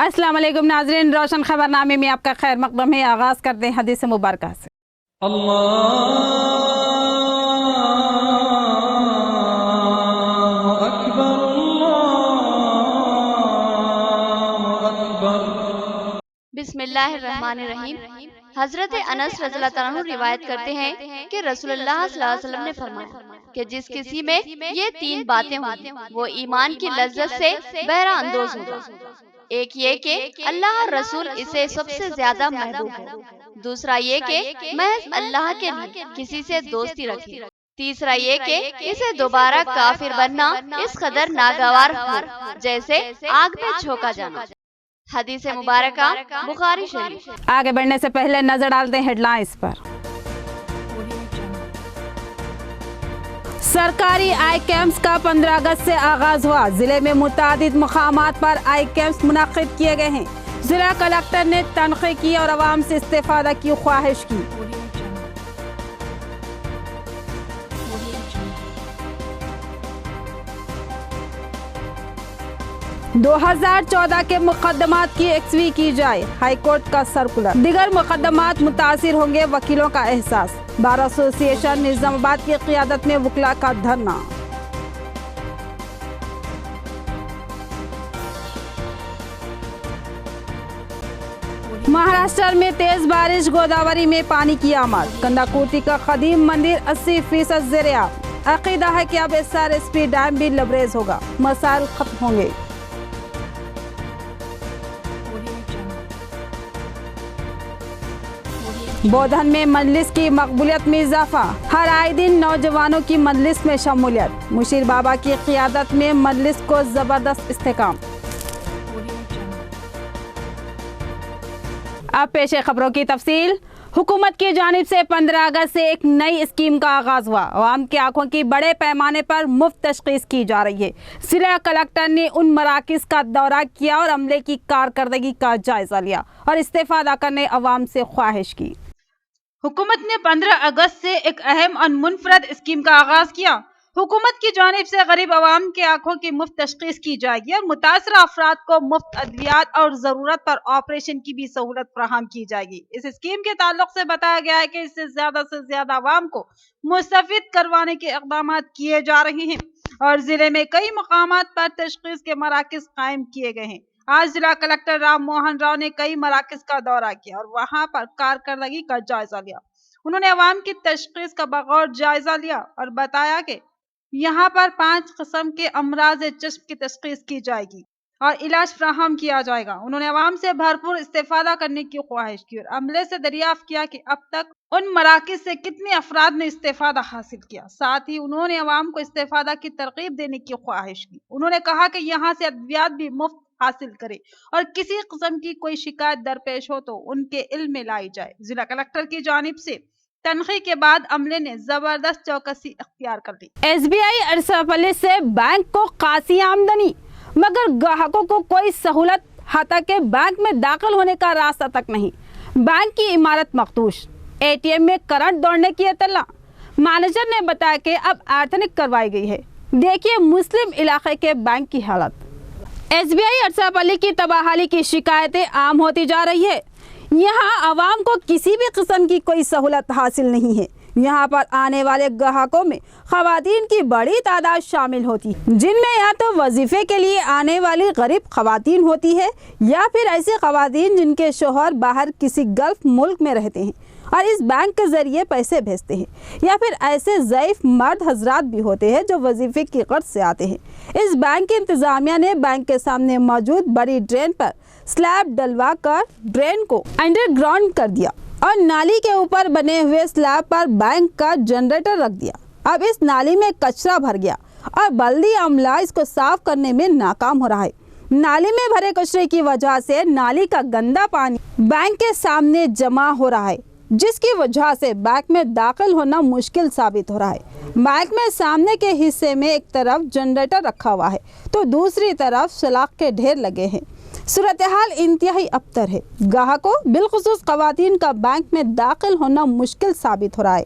अस्सलाम वालेकुम नाज़रीन, रोशन खबरनामे में आपका खैर मक़दम है। आगाज़ करते हैं हदीस मुबारक से। अल्लाहु अकबर, अल्लाहु अकबर। बिस्मिल्लाहिर्रहमानिर्रहीम। हजरत अनस रज़ियल्लाहु अन्हु रिवायत करते हैं कि रसूलुल्लाह सल्लल्लाहु अलैहि वसल्लम ने फरमाया कि जिस किसी में ये 3 बातें होंगी वो ईमान की लज्जत से बहरा अंदोज होगा। एक ये कि अल्लाह और रसूल इसे सबसे ज्यादा महबूब है। दूसरा ये कि महज अल्लाह के लिए किसी से दोस्ती रखे। तीसरा ये कि इसे दोबारा काफिर बनना इस कदर नागवार हो जैसे आग में झोंका जाना। हदीस मुबारका बुखारी शरीफ। आगे बढ़ने से पहले नजर डालते हैं हेडलाइंस पर। सरकारी आई कैंप्स का 15 अगस्त से आगाज हुआ। जिले में मुतादिद मुकामात पर आई कैंप्स मुनक्किद किए गए हैं। जिला कलेक्टर ने तनख़ीह की और आवाम से इस्तेफादा की ख्वाहिश की। – 2014 के मुकदमात की एक्सवी की जाए, हाई कोर्ट का सर्कुलर। दिगर मुकदमात मुतासिर होंगे, वकीलों का एहसास। बार एसोसिएशन निजामाबाद की क़ियादत में वकला का धरना। महाराष्ट्र में तेज बारिश, गोदावरी में पानी की आमद। कंदाकुर्ती का कदीम मंदिर 80% ज़ेर-ए-आब। अक़ीदा है कि अब SRSP डैम भी लबरेज होगा, मसाइल खत्म होंगे। बोधन में मजलिस की मकबूलियत में इजाफा। हर आए दिन नौजवानों की मजलिस में शमूलियत। मुशीर बाबा की क़ियादत में मजलिस को ज़बरदस्त इस्तेकाम। अब पेश खबरों की तफसील। हुकूमत की जानिब से 15 अगस्त से एक नई स्कीम का आगाज हुआ। आवाम की आंखों की बड़े पैमाने पर मुफ्त तशख़ीस की जा रही है। जिला कलेक्टर ने उन मराकिज़ का दौरा किया और अमले की कारकर्दगी का जायजा लिया और इस्तेफादा करने अवाम से ख्वाहिश की। हुकूमत ने 15 अगस्त से एक अहम और मुनफरद स्कीम का आगाज किया। हुकूमत की जानिब से गरीब आवाम के आंखों की मुफ्त तशख़ीस की जाएगी और मुतासरा अफराद को मुफ्त अद्वियात और ज़रूरत पर ऑपरेशन की भी सहूलत फराहम की जाएगी। इस स्कीम के ताल्लुक से बताया गया है कि इससे ज्यादा आवाम को मुस्तफ़ीद करवाने के इक़दाम किए जा रहे हैं और जिले में कई मकामात पर तशख़ीस के मराकिज़ कायम किए गए हैं। आज जिला कलेक्टर राम मोहन राव ने कई मराकिज़ का दौरा किया और वहां पर कारकर्दगी का जायजा लिया। उन्होंने अवाम की तशख़ीस का बगौर जायजा लिया और बताया कि यहाँ पर 5 किस्म के अमराज चश्म की तशख़ीस की जाएगी और इलाज फराहम किया जाएगा। उन्होंने अवाम से भरपूर इस्तेफादा करने की ख्वाहिश की और अमले से दरियाफ्त किया कि अब तक उन मराकिज़ से कितने अफराद ने इस्तेफादा हासिल किया। साथ ही उन्होंने अवाम को इस्तेफादा की तरगीब देने की ख्वाहिश की। उन्होंने कहा कि यहाँ से अद्वियात भी मुफ्त हासिल करे और किसी किस्म की कोई शिकायत दरपेश हो तो उनके इल्म में लाई जाए। जिला कलेक्टर की जानिब से तनख़ीह के बाद अमले ने जबरदस्त चौकसी इख्तियार कर ली। SBI अरसापल्ली से बैंक को खासी आमदनी, मगर ग्राहकों को कोई सहूलत, हाथा के बैंक में दाखिल होने का रास्ता तक नहीं। बैंक की इमारत मखदूश, ATM में करंट दौड़ने की इत्तला। मैनेजर ने बताया कि अब आर्थिक करवाई गई है। देखिए मुस्लिम इलाके के बैंक की हालत। SBI अरसापल्ली की तबाहाली की शिकायतें आम होती जा रही है। यहाँ आवाम को किसी भी किस्म की कोई सहूलत हासिल नहीं है। यहाँ पर आने वाले ग्राहकों में खवातीन की बड़ी तादाद शामिल होती है, जिनमें या तो वजीफे के लिए आने वाली गरीब खवातीन होती है या फिर ऐसी खवातीन जिनके शोहर बाहर किसी गल्फ मुल्क में रहते हैं और इस बैंक के जरिए पैसे भेजते हैं, या फिर ऐसे ज़ईफ मर्द हजरात भी होते हैं जो वजीफे की गर्ज से आते हैं। इस बैंक की इंतजामिया ने बैंक के सामने मौजूद बड़ी ड्रेन पर स्लैब डलवा कर ड्रेन को अंडरग्राउंड कर दिया और नाली के ऊपर बने हुए स्लैब पर बैंक का जनरेटर रख दिया। अब इस नाली में कचरा भर गया और बल्दी अमला इसको साफ करने में नाकाम हो रहा है। नाली में भरे कचरे की वजह से नाली का गंदा पानी बैंक के सामने जमा हो रहा है, जिसकी वजह से बैंक में दाखिल होना मुश्किल साबित हो रहा है। बैंक में सामने के हिस्से में एक तरफ जनरेटर रखा हुआ है तो दूसरी तरफ सलाख के ढेर लगे हैं। सूरत हाल इंतहाई अबतर है। ग्राहकों बिलखुसूस खवातीन का बैंक में दाखिल होना मुश्किल साबित हो रहा है।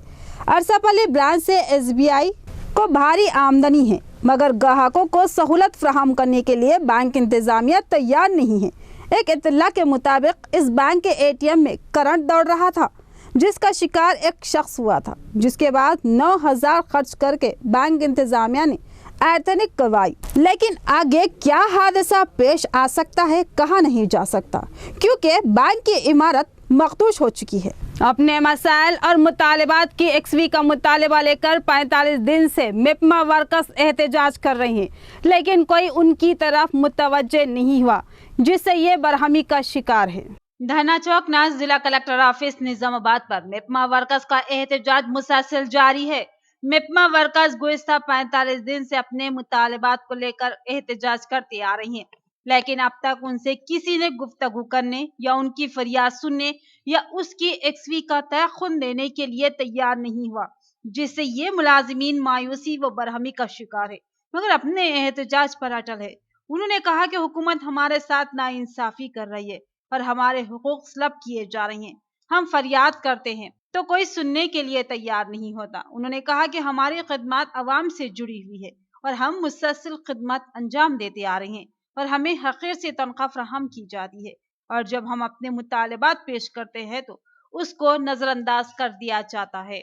अरसापल्ली ब्रांच से SBI को भारी आमदनी है, मगर ग्राहकों को सहूलत फराहम करने के लिए बैंक इंतजामिया तैयार नहीं है। एक इत्तला के मुताबिक इस बैंक के एटीएम में करंट दौड़ रहा था, जिसका शिकार एक शख्स हुआ था, जिसके बाद 9,000 खर्च करके बैंक इंतजामिया ने एर्थनिक करवाई। लेकिन आगे क्या हादसा पेश आ सकता है कहा नहीं जा सकता, क्योंकि बैंक की इमारत मखदूश हो चुकी है। अपने मसाइल और मुतालिबात की एक्सवी का मुतालिबा लेकर 45 दिन से मिपमा वर्कर्स एहतजाज कर रही हैं, लेकिन कोई उनकी तरफ मुतवज्जे नहीं हुआ, जिससे ये बरहमी का शिकार है। धरना चौक नाज जिला कलेक्टर ऑफिस निजामाबाद पर मिपमा वर्कर्स का एहतजाज मुसलसल जारी है। मिपमा वर्कर्स गुज़िश्ता 45 दिन से अपने मुतालिबात को लेकर एहतजाज करते आ रही हैं, लेकिन अब तक उनसे किसी ने गुफ्तगू करने या उनकी फरियाद सुनने या उसकी एक्सवी का तयखुन देने के लिए तैयार नहीं हुआ, जिससे ये मुलाजिमीन मायूसी व बरहमी का शिकार है, मगर अपने एहतजाज पर अटल है। उन्होंने कहा कि हुकूमत हमारे साथ नाइंसाफी कर रही है और हमारे हुकूक स्लब किए जा रहे हैं। हम फरियाद करते हैं तो कोई सुनने के लिए तैयार नहीं होता। उन्होंने कहा कि हमारी खिदमत अवाम से जुड़ी हुई है और हम मुसलसल खिदमत अंजाम देते आ रहे हैं और हमें हकीर से तनख्वाह फराहम की जाती है, और जब हम अपने मुतालिबात पेश करते हैं तो उसको नजरअंदाज कर दिया जाता है।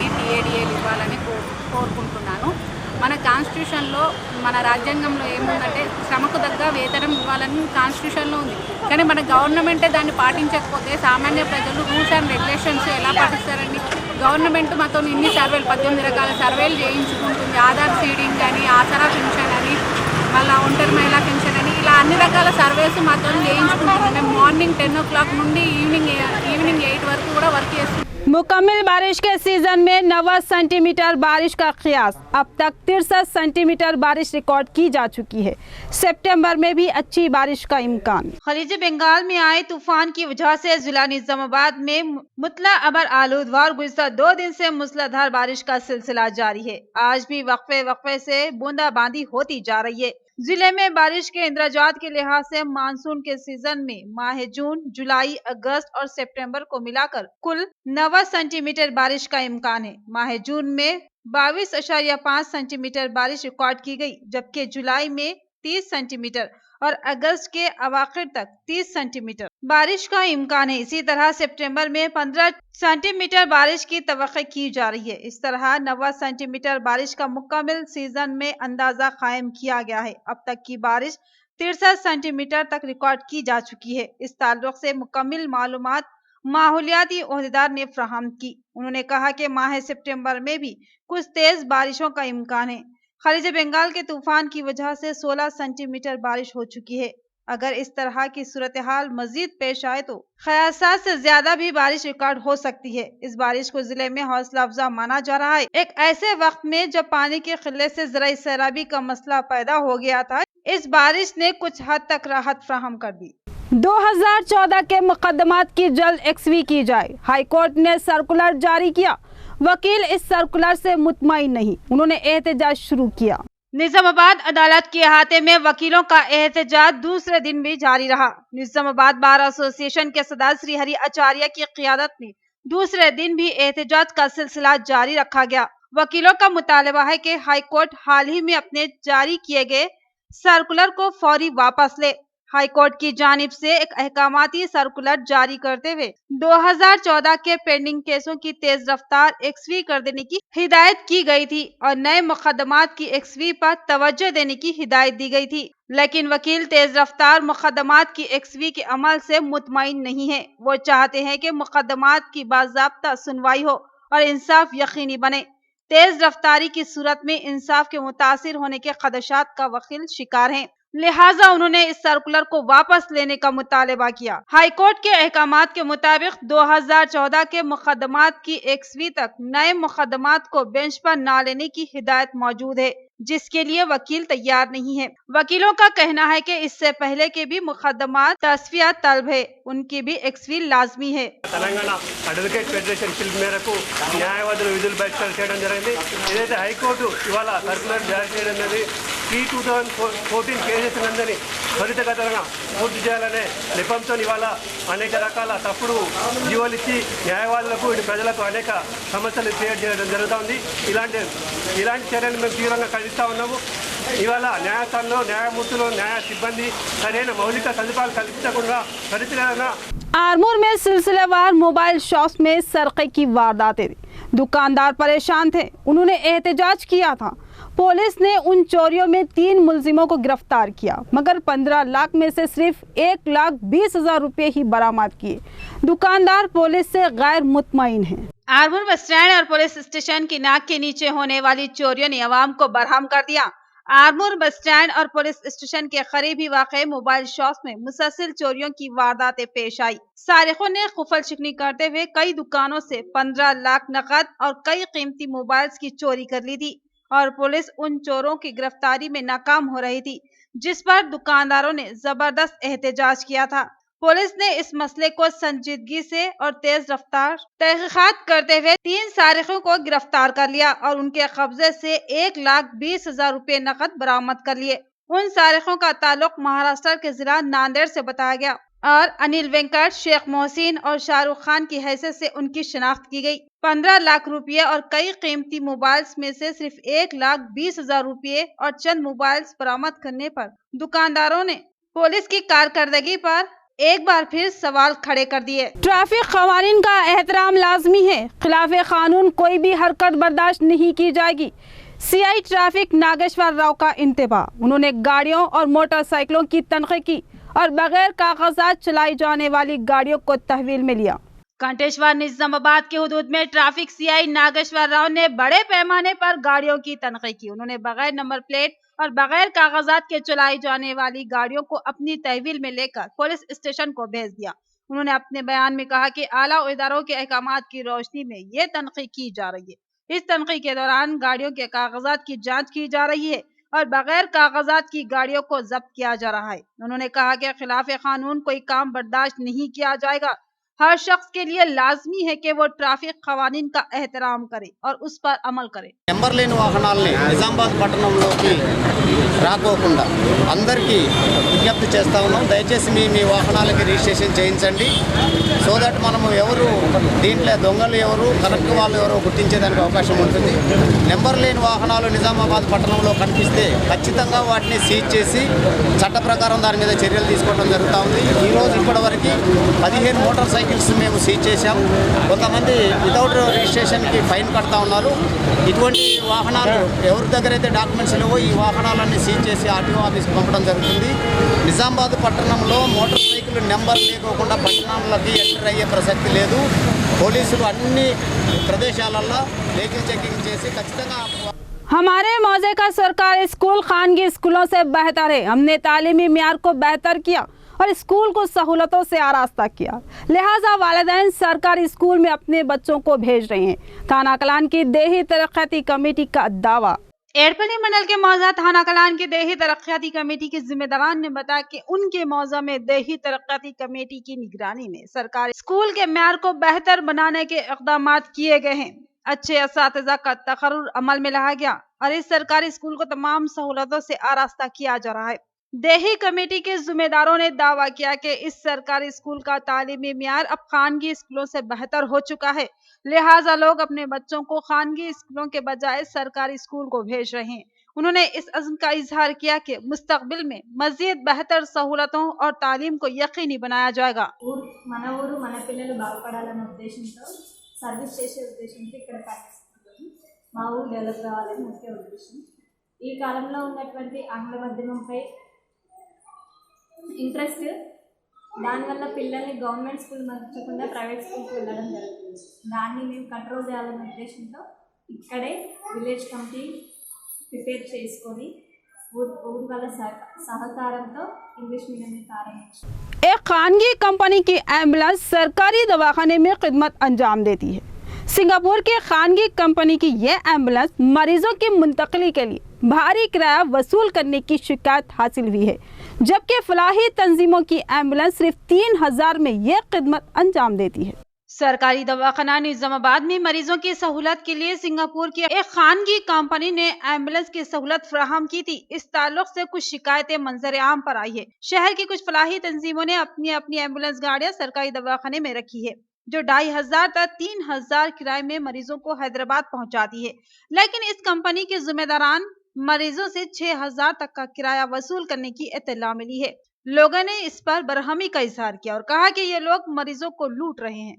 మన కాన్స్టిట్యూషన్లో మన రాజ్యాంగంలో ఏముందంటే శ్రమకు తగ్గ వేతనం ఇవ్వాలని కాన్స్టిట్యూషన్లో ఉంది, కానీ మన గవర్నమెంటే దాన్ని పాటించకపోతే సామాన్య ప్రజలు రూల్స్ అండ్ రెగ్యులేషన్స్ ఎలా పాటిస్తారండి? గవర్నమెంట్ మాతో ఇన్ని సర్వేలు 18 రకాల సర్వేలు చేయించుకుంటుంది, ఆధార్ సీడింగ్ అని, ఆసరా పెన్షన్ అని, మళ్ళీ ఒంటరి మహిళా పెన్షన్ అని, ఇలా అన్ని రకాల సర్వేస్ మాతో చేయించుకుంటుంది। మేము మార్నింగ్ 10 o'clock నుండి ఈవినింగ్ 8 వరకు కూడా వర్క్ చేస్తున్నాం। मुकम्मल बारिश के सीजन में 90 सेंटीमीटर बारिश का क़ियास। अब तक 63 सेंटीमीटर बारिश रिकॉर्ड की जा चुकी है। सितंबर में भी अच्छी बारिश का इम्कान। खलीज बंगाल में आए तूफान की वजह से जिला निजामाबाद में मुतला अबर आलूदवार गुज़िश्ता 2 दिन से मूसलाधार बारिश का सिलसिला जारी है। आज भी वक्फे से बूंदाबांदी होती जा रही है। जिले में बारिश के इंद्राजात के लिहाज से मानसून के सीजन में माह जून, जुलाई, अगस्त और सितंबर को मिलाकर कुल 90 सेंटीमीटर बारिश का इम्कान है। माह जून में 22.5 सेंटीमीटर बारिश रिकॉर्ड की गई, जबकि जुलाई में 30 सेंटीमीटर और अगस्त के अवाखिर तक 30 सेंटीमीटर बारिश का इम्कान है। इसी तरह सितंबर में 15 सेंटीमीटर बारिश की तवक्को की जा रही है। इस तरह 90 सेंटीमीटर बारिश का मुकम्मल सीजन में अंदाजा कायम किया गया है। अब तक की बारिश 63 सेंटीमीटर तक रिकॉर्ड की जा चुकी है। इस ताल्लुक से मुकम्मल मालूमात माहौलियाती ओहदेदार ने फराहम की। उन्होंने कहा कि माह सितंबर में भी कुछ तेज बारिशों का इम्कान है। खलीज बंगाल के तूफान की वजह से 16 सेंटीमीटर बारिश हो चुकी है। अगर इस तरह की सूरत हाल मजीद पेश आए तो क़यासात से ज्यादा भी बारिश रिकॉर्ड हो सकती है। इस बारिश को जिले में हौसला अफजा माना जा रहा है। एक ऐसे वक्त में जब पानी की किल्लत से ज़राई सैलाबी का मसला पैदा हो गया था, इस बारिश ने कुछ हद तक राहत फराहम कर दी। 2014 के मुकदमात की जल्द एक्सवी की जाए। हाई कोर्ट ने सर्कुलर जारी किया। वकील इस सर्कुलर से मुतमईन नहीं, उन्होंने एहतजाज शुरू किया। निजामाबाद अदालत के अहाते में वकीलों का एहतजाज दूसरे दिन भी जारी रहा। निजामाबाद बार एसोसिएशन के सदस्य श्री हरि आचार्य की क़ियादत में दूसरे दिन भी एहतजाज का सिलसिला जारी रखा गया। वकीलों का मुतालबा है कि हाई कोर्ट हाल ही में अपने जारी किए गए सर्कुलर को फौरी वापस ले। हाई कोर्ट की जानिब से एक अहकामाती सर्कुलर जारी करते हुए 2014 के पेंडिंग केसों की तेज रफ्तार एक्सवी कर देने की हिदायत की गई थी और नए मुकदमात की एक्सवी पर तवज्जो देने की हिदायत दी गई थी। लेकिन वकील तेज रफ्तार मुकदमात की एक्सवी के अमल से मुतमईन नहीं है। वो चाहते हैं कि मुकदमात की बाज़ाब्ता सुनवाई हो और इंसाफ यकीनी बने। तेज रफ्तारी की सूरत में इंसाफ के मुतासिर होने के खदशात का वकील शिकार हैं। लिहाजा उन्होंने इस सर्कुलर को वापस लेने का मुतालबा किया। हाई कोर्ट के अहकामात के मुताबिक 2014 के मुकदमात की एक्सवी तक नए मुकदमात को बेंच पर न लेने की हिदायत मौजूद है, जिसके लिए वकील तैयार नहीं है। वकीलों का कहना है कि इससे पहले के भी मुकदमात तस्फिया तलब है, उनकी भी एक्सवी लाजमी है। తెలంగాణ అడ్వకేట్ ఫెడరేషన్ పిలుపు మేరకు న్యాయవాదుల విధులు బహిష్కరణ చేయడం జరిగింది। ఏదైతే హైకోర్టు ఇవాళ సర్కులర్ జారీ చేయడం అనేది P2014 కేసెస్ అందరినీ త్వరితగతంగా పూర్తి చేయాలనే నెపంతో ఇవాళ అనేక రకాల తప్పుడు జీవోలు ఇచ్చి న్యాయవాదులకు ఇటు ప్రజలకు అనేక సమస్యలు క్రియేట్ చేయడం జరుగుతుంది। ఇలాంటి చర్యలు మేము తీవ్రంగా ఖండిస్తూ ఉన్నాము। ఇవాళ న్యాయస్థానంలో న్యాయమూర్తులు న్యాయ సిబ్బంది సరైన మౌలిక సదుపాయాలు కల్పించకుండా త్వరితగతిన आरमूर में सिलसिलेवार मोबाइल शॉप्स में सरके की वारदातें थी। दुकानदार परेशान थे, उन्होंने एहतजाज किया था। पुलिस ने उन चोरियों में 3 मुलजिमों को गिरफ्तार किया, मगर 15 लाख में से सिर्फ 1,20,000 रुपये ही बरामद किए। दुकानदार पुलिस से गैर मुतमईन हैं। आरमूर बस स्टैंड और पुलिस स्टेशन की नाक के नीचे होने वाली चोरियों ने अवाम को बरहम कर दिया। आरमूर बस स्टैंड और पुलिस स्टेशन के करीब ही वाक़े मोबाइल शॉप्स में मुसलसल चोरियों की वारदातें पेश आई। सारिकों ने खुफल शिकनी करते हुए कई दुकानों से 15 लाख नकद और कई कीमती मोबाइल्स की चोरी कर ली थी और पुलिस उन चोरों की गिरफ्तारी में नाकाम हो रही थी, जिस पर दुकानदारों ने जबरदस्त एहतजाज किया था। पुलिस ने इस मसले को संजीदगी से और तेज रफ्तार तहकीकात करते हुए 3 सारिकों को गिरफ्तार कर लिया और उनके कब्जे से 1,20,000 रुपये नकद बरामद कर लिए। उन सारिकों का ताल्लुक महाराष्ट्र के जिला नांदेड़ से बताया गया और अनिल वेंकट, शेख मोहसिन और शाहरुख खान की हैसियत से उनकी शिनाख्त की गई। 15 लाख रुपये और कई कीमती मोबाइल्स में से सिर्फ 1,20,000 रुपये और चंद मोबाइल्स बरामद करने पर दुकानदारों ने पुलिस की कारकर्दगी पर एक बार फिर सवाल खड़े कर दिए। ट्रैफिक कवानीन का एहतराम लाजमी है, खिलाफ कानून कोई भी हरकत बर्दाश्त नहीं की जाएगी। सीआई ट्रैफिक नागेश्वर राव का इंतबाह। उन्होंने गाड़ियों और मोटरसाइकिलों की तनख्वाह की और बगैर कागजात चलाई जाने वाली गाड़ियों को तहवील में लिया। कंटेश्वर निजामाबाद के हुदूद में ट्रैफिक सीआई नागेश्वर राव ने बड़े पैमाने पर गाड़ियों की तनख्वाह की। उन्होंने बगैर नंबर प्लेट और बगैर कागजात के चलाई जाने वाली गाड़ियों को अपनी तहवील में लेकर पुलिस स्टेशन को भेज दिया। उन्होंने अपने बयान में कहा कि आला इदारों के अहकामात की रोशनी में ये तनख्वाह की जा रही है। इस तनख्वाह के दौरान गाड़ियों के कागजात की जांच की जा रही है और बगैर कागजात की गाड़ियों को जब्त किया जा रहा है। उन्होंने कहा कि खिलाफ कानून कोई काम बर्दाश्त नहीं किया जाएगा। हर शख्स के लिए लाजमी है कि वो ट्रैफिक कवानीन का एहतराम करे और उस पर अमल करे। నెంబర్ లేని వాహనాల్ని నిజామాబాద్ పట్టణంలోకి రాకోకుండా అందరికీ విజ్ఞప్తి చేస్తా ఉన్నాం. దయచేసి మీ వాహనాలకి రిజిస్ట్రేషన్ చేయించండి. సో దట్ మనము ఎవరు దీంట్లో దొంగలు ఎవరు కరెక్ట్ వాళ్ళు ఎవరో గుర్తించేదానికి అవకాశం ఉంటుంది. నెంబర్ లేని వాహనాలు నిజామాబాద్ పట్టణంలో కనిపిస్తే ఖచ్చితంగా వాటిని సీజ్ చేసి చట్ట ప్రకారం దాని మీద చర్యలు తీసుకోవడం జరుగుతూ ఉంది. ఈరోజు ఇప్పటివరకు 15 మోటార్ సైకిల్స్ మేము సీజ్ చేశాం. కొంతమంది వితౌట్ రిజిస్ట్రేషన్కి ఫైన్ కడతా ఉన్నారు. ఇటువంటి వాహనాలు ఎవరి దగ్గర అయితే డాక్యుమెంట్స్ లేవో ఈ వాహనాలన్నీ సీజ్ చేసి ఆర్టీఓ ఆఫీస్కి పంపడం జరుగుతుంది. నిజామాబాద్ పట్టణంలో మోటార్ సైకిల్ నెంబర్ లేకోకుండా పట్టణంలోకి ఎంటర్ అయ్యే ప్రసక్తి లేదు. పోలీసులు అన్ని ప్రదేశాలలో వెహికల్ చెకింగ్ చేసి ఖచ్చితంగా हमारे मौजे का सरकारी स्कूल खानगी स्कूलों से बेहतर है। हमने तालीमी मियार को बेहतर किया और स्कूल को सहूलतों से आरास्ता किया, लिहाजा वालिदैन सरकारी स्कूल में अपने बच्चों को भेज रहे हैं। थाना कलान की देही तरक्याती कमेटी का दावा। एड़पल्ली मंडल के मौजा थाना कलान की देही तरक्याती कमेटी के जिम्मेदारान ने बताया कि उनके मौजा में देही तरक्याती कमेटी की निगरानी में सरकारी स्कूल के म्यार को बेहतर बनाने के इक़दाम किए गए हैं। अच्छे असातिज़ा का तकर्रुर अमल में लाया गया और इस सरकारी स्कूल को तमाम सहूलतों से आरास्ता किया जा रहा है। देही कमेटी के जिम्मेदारों ने दावा किया कि इस सरकारी स्कूल का तालीमी मियार अब खानगी स्कूलों से बेहतर हो चुका है, लिहाजा लोग अपने बच्चों को खानगी स्कूलों के बजाय सरकारी स्कूल को भेज रहे हैं। उन्होंने इस अज़्म का इजहार किया कि मुस्तकबिल में मज़ीद बेहतर सहूलतों और तालीम को यकीनी बनाया जाएगा। మన ఊరు మన పిల్లలు బాగుపడాలనే ఉద్దేశంతో సర్వీస్ చేసే ఉద్దేశంతో ఇక్కడ కట్టిస్తున్నాము. మా ఊరు డెవలప్ కావాలని ముఖ్య ఉద్దేశం. ఈ కాలంలో ఉన్నటువంటి ఆంగ్ల మాధ్యమంపై ఇంట్రెస్ట్, దానివల్ల పిల్లల్ని గవర్నమెంట్ స్కూల్ మార్చకుండా ప్రైవేట్ స్కూల్కి వెళ్ళడం జరుగుతుంది. దాన్ని మేము కంట్రోల్ చేయాలనే ఉద్దేశంతో ఇక్కడే విలేజ్ కమిటీ ప్రిపేర్ చేసుకొని ఊరి వాళ్ళ సహకారంతో इंग्लिश मीडियम में प्रारंभ। एक खानगी कंपनी की एम्बुलेंस सरकारी दवाखाने में खिदमत अंजाम देती है। सिंगापुर के खानगी कंपनी की यह एम्बुलेंस मरीजों की मुंतकली के लिए भारी किराया वसूल करने की शिकायत हासिल हुई है, जबकि फलाही तंजीमों की एम्बुलेंस सिर्फ 3,000 में यह खिदमत अंजाम देती है। सरकारी दवाखाना निजामाबाद में मरीजों की सहूलत के लिए सिंगापुर की एक खानगी कंपनी ने एम्बुलेंस की सहूलत फराहम की थी। इस ताल्लुक से कुछ शिकायतें मंजर आम पर आई है। शहर की कुछ फलाही तंजीमों ने अपनी एम्बुलेंस गाड़ियां सरकारी दवाखाने में रखी है, जो 2,500 तक 3,000 किराए में मरीजों को हैदराबाद पहुंचाती है, लेकिन इस कंपनी के जिम्मेदारान मरीजों से 6,000 तक का किराया वसूल करने की इत्तला मिली है। लोगों ने इस पर बरहमी का इजहार किया और कहा कि ये लोग मरीजों को लूट रहे हैं।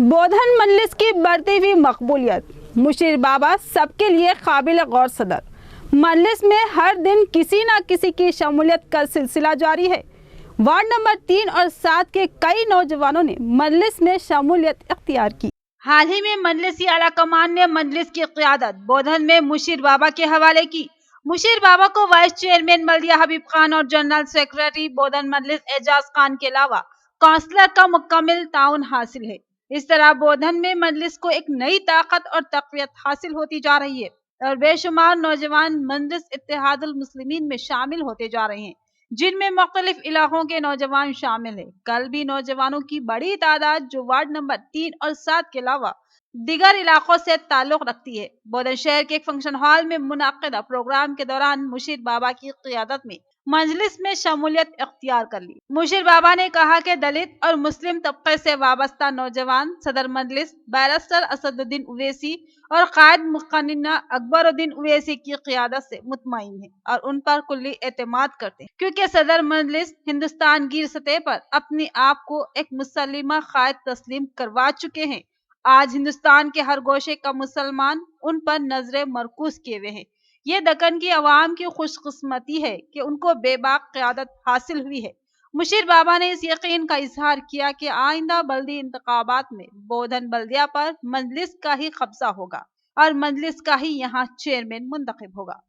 बोधन मजलिस की बढ़ती हुई मकबूलियत, मुशीर बाबा सबके लिए काबिल गौर सदर। मजलिस में हर दिन किसी न किसी की शमूलियत का सिलसिला जारी है। वार्ड नंबर 3 और 7 के कई नौजवानों ने मजलिस में शमूलियत इख्तियार की। हाल ही में मजलिसी आला कमान ने मजलिस की क़ियादत बोधन में मुशीर बाबा के हवाले की। मुशीर बाबा को वाइस चेयरमैन बल्दिया हबीब खान और जनरल सेक्रेटरी बोधन मजलिस एजाज खान के अलावा काउंसलर का मुकम्मल ताउन हासिल है। इस तरह बोधन में मजलिस को एक नई ताकत और तक़वियत हासिल होती जा रही है और बेशुमार नौजवान मजलिस इत्तेहादुल मुस्लिमीन में शामिल होते जा रहे हैं, जिनमें मुख्तलिफ इलाकों के नौजवान शामिल हैं। कल भी नौजवानों की बड़ी तादाद जो वार्ड नंबर 3 और 7 के अलावा दीगर इलाकों से ताल्लुक रखती है, बोधन शहर के एक फंक्शन हॉल में मुनक्किदा प्रोग्राम के दौरान मुशीर बाबा की क़ियादत में मजलिस में शमूलियत इख्तियार कर ली। मुशीर बाबा ने कहा कि दलित और मुस्लिम तबके से वाबस्ता नौजवान सदर मजलिस बैरिस्टर असदुद्दीन उवैसी और कायद मुक़न्निना अकबरुद्दीन उवैसी की क़ियादत से मुतमईन है और उन पर कुल्ली एतमाद करते हैं, क्योंकि सदर मजलिस हिंदुस्तान गिर सतह पर अपने आप को एक मुसल्लिमा कायद तस्लीम करवा चुके हैं। आज हिंदुस्तान के हर गोशे का मुसलमान उन पर नजरे मरकूज किए हुए हैं। ये दक्कन की अवाम की खुशकिस्मती है कि उनको बेबाक क़ियादत हासिल हुई है। मुशीर बाबा ने इस यकीन का इजहार किया कि आइंदा बल्दी इंतखाबात में बोधन बल्दिया पर मजलिस का ही कब्जा होगा और मजलिस का ही यहाँ चेयरमैन मुंतखब होगा।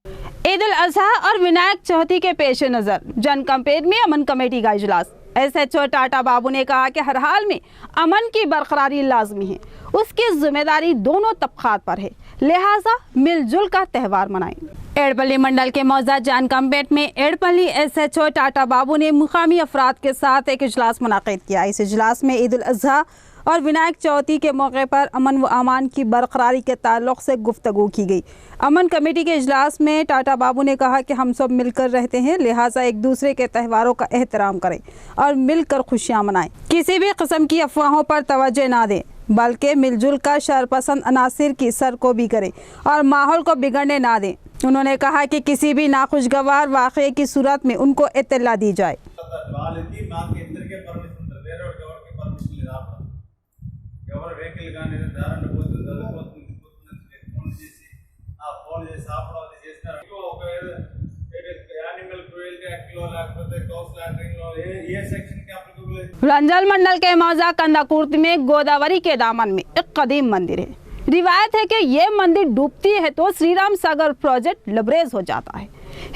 ईद उल अजहा और विनायक चौथी के पेश नज़र जन कैंपेन में अमन कमेटी का इजलास। SHO टाटा बाबू ने कहा कि हर हाल में अमन की बरकरारी लाजमी है, उसकी जिम्मेदारी दोनों तबकात पर है, लिहाजा मिलजुल का त्यौहार मनाएं। एड़पल्ली मंडल के मौजा जान कैंपेन में एड़पल्ली SHO टाटा बाबू ने मुकामी अफराद के साथ एक इजलास मुनाकिद किया। इस इजलास में ईद उल अजहा और विनायक चौथी के मौके पर अमन व अमान की बरकरारी के ताल्लुक़ से गुफ्तगू की गई। अमन कमेटी के इजलास में टाटा बाबू ने कहा कि हम सब मिलकर रहते हैं, लिहाजा एक दूसरे के त्यौहारों का एहतराम करें और मिलकर खुशियाँ मनाएं। किसी भी किस्म की अफवाहों पर तवज्जो ना दें, बल्कि मिलजुल कर शरपसंद अनासिर की सरकोबी करें और माहौल को बिगड़ने ना दें। उन्होंने कहा कि किसी भी नाखुशगवार वाक़े की सूरत में उनको इत्तला दी जाए। ఎవరు వెహికల్ కానీ దారిలో పోతుంది చదువుకోతుంది ఫోన్ చేసి ఫోన్ చేసి ఆపడం అది చేసినారు. ఒక యానిమల్ క్రూయల్టీ యాక్ట్లో లేకపోతే కౌ స్లాటరింగ్లో ఏ సెక్షన్కి అప్లికబుల్ है। रंजल मंडल के मौजा कंदाकुर्द में गोदावरी के दामन में एक कदीम मंदिर है। रिवायत है कि ये मंदिर डूबती है तो श्री राम सागर प्रोजेक्ट लबरेज हो जाता है।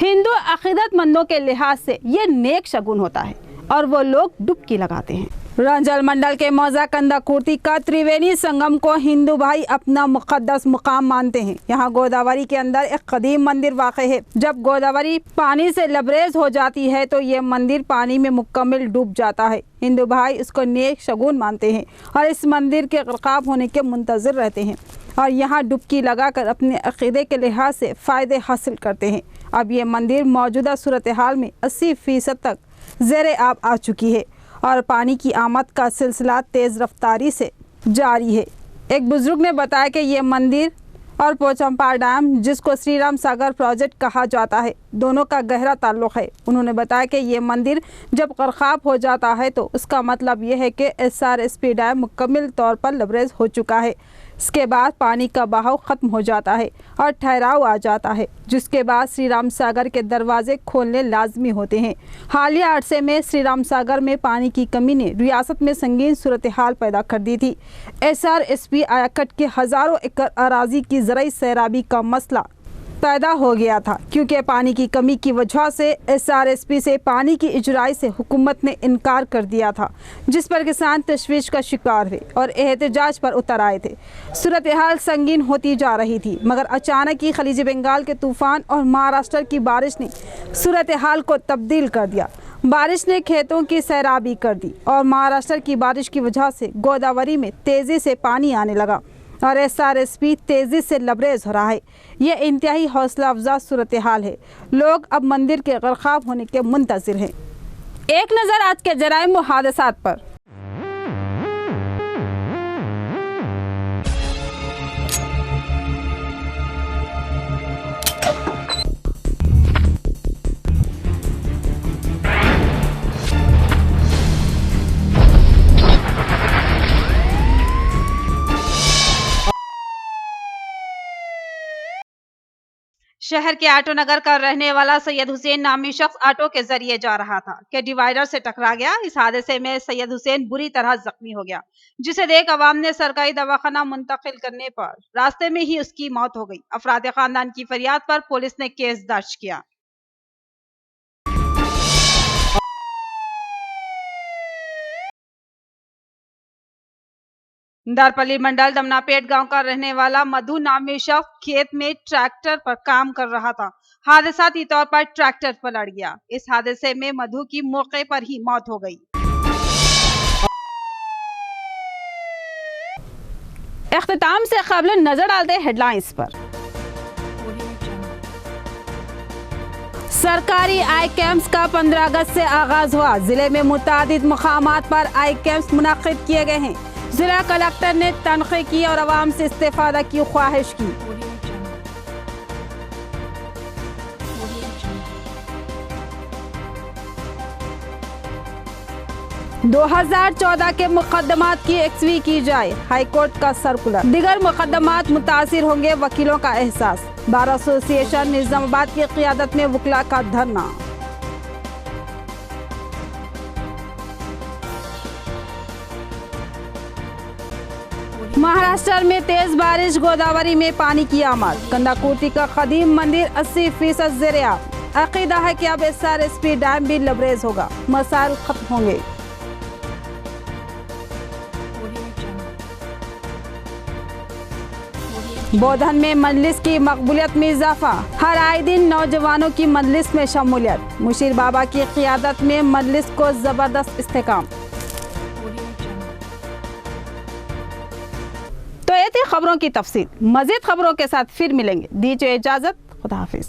हिंदू अकीदतमंदों के लिहाज से ये नेक शगुन होता है और वो लोग डुबकी लगाते हैं। रंजल मंडल के मौजा कंदाकुर्दी का त्रिवेणी संगम को हिंदू भाई अपना मुक़द्दस मुकाम मानते हैं। यहाँ गोदावरी के अंदर एक कदीम मंदिर वाक़ है। जब गोदावरी पानी से लबरेज हो जाती है तो ये मंदिर पानी में मुकम्मल डूब जाता है। हिंदू भाई इसको नेक शगुन मानते हैं और इस मंदिर के ग़रक़ाब होने के मुंतज़िर रहते हैं और यहाँ डुबकी लगाकर अपने अक़ीदे के लिहाज से फ़ायदे हासिल करते हैं। अब ये मंदिर मौजूदा सूरत हाल में 80% तक ज़ेर आब आ चुकी है और पानी की आमद का सिलसिला तेज़ रफ्तारी से जारी है। एक बुज़ुर्ग ने बताया कि ये मंदिर और पोचम्पा डैम, जिसको श्री राम सागर प्रोजेक्ट कहा जाता है, दोनों का गहरा ताल्लुक़ है। उन्होंने बताया कि ये मंदिर जब ग़रक़ाब हो जाता है तो उसका मतलब ये है कि SRSP डैम मुकम्मल तौर पर लबरेज हो चुका है। इसके बाद पानी का बहाव ख़त्म हो जाता है और ठहराव आ जाता है, जिसके बाद श्री राम सागर के दरवाजे खोलने लाजमी होते हैं। हालिया अरसे में श्री राम सागर में पानी की कमी ने रियासत में संगीन सूरत हाल पैदा कर दी थी। SRSP आयाकट के हज़ारों एकड़ अराजी की ज़राई सैराबी का मसला पैदा हो गया था, क्योंकि पानी की कमी की वजह से SRSP से पानी की इजराई से हुकूमत ने इनकार कर दिया था, जिस पर किसान तशवीश का शिकार हुए और एहतजाज पर उतर आए थे। सूरत हाल संगीन होती जा रही थी, मगर अचानक ही खलीज बंगाल के तूफ़ान और महाराष्ट्र की बारिश ने सूरत हाल को तब्दील कर दिया। बारिश ने खेतों की सैराबी कर दी और महाराष्ट्र की बारिश की वजह से गोदावरी में तेज़ी से पानी आने लगा और SRSP तेज़ी से लबरेज हो रहा है। ये इंतहाई हौसला अफजा सूरत हाल है। लोग अब मंदिर के ग़रक़ाब होने के मुंतज़िर हैं। एक नज़र आज के जराइम व हादसात पर। शहर के आटो नगर का रहने वाला सैयद हुसैन नामी शख्स ऑटो के जरिए जा रहा था कि डिवाइडर से टकरा गया। इस हादसे में सैयद हुसैन बुरी तरह जख्मी हो गया, जिसे देख अवाम ने सरकारी दवाखाना मुंतकिल करने पर रास्ते में ही उसकी मौत हो गई। अफराद खानदान की फरियाद पर पुलिस ने केस दर्ज किया। दारपल्ली मंडल दमनापेट गांव का रहने वाला मधु नामी शख्स खेत में ट्रैक्टर पर काम कर रहा था। हादसाती तौर पर ट्रैक्टर पलट गया। इस हादसे में मधु की मौके पर ही मौत हो गई। इख्तिताम से कबल नजर डालते हेडलाइंस पर। सरकारी आई कैंप्स का 15 अगस्त से आगाज हुआ। जिले में मुतादिद मुकामात पर आई कैंप्स मुनक्किद किए गए हैं। जिला कलेक्टर ने तनक़ीद की और आवाम से इस्तेफादा की ख्वाहिश की। दो 2014 के मुकदमात की एक्सवी की जाए, हाईकोर्ट का सर्कुलर। दिगर मुकदमात मुतासिर होंगे वकीलों का एहसास। बार एसोसिएशन निजामाबाद की क़ियादत में वकला का धरना। महाराष्ट्र में तेज बारिश, गोदावरी में पानी की आमद। कंदाकुर्ती का कदीम मंदिर 80% ज़ेर-ए-आब। अक़ीदा है कि अब SRSP डैम भी लबरेज होगा, मसाइल खत्म होंगे। बोधन में मजलिस की मकबूलियत में इजाफा। हर आए दिन नौजवानों की मजलिस में शमूलियत। मुशीर बाबा की क़ियादत में मजलिस को जबरदस्त इस्तेकाम। तो ये थी खबरों की तफसील। मजीद खबरों के साथ फिर मिलेंगे। दीजिए इजाजत, खुदा हाफिज।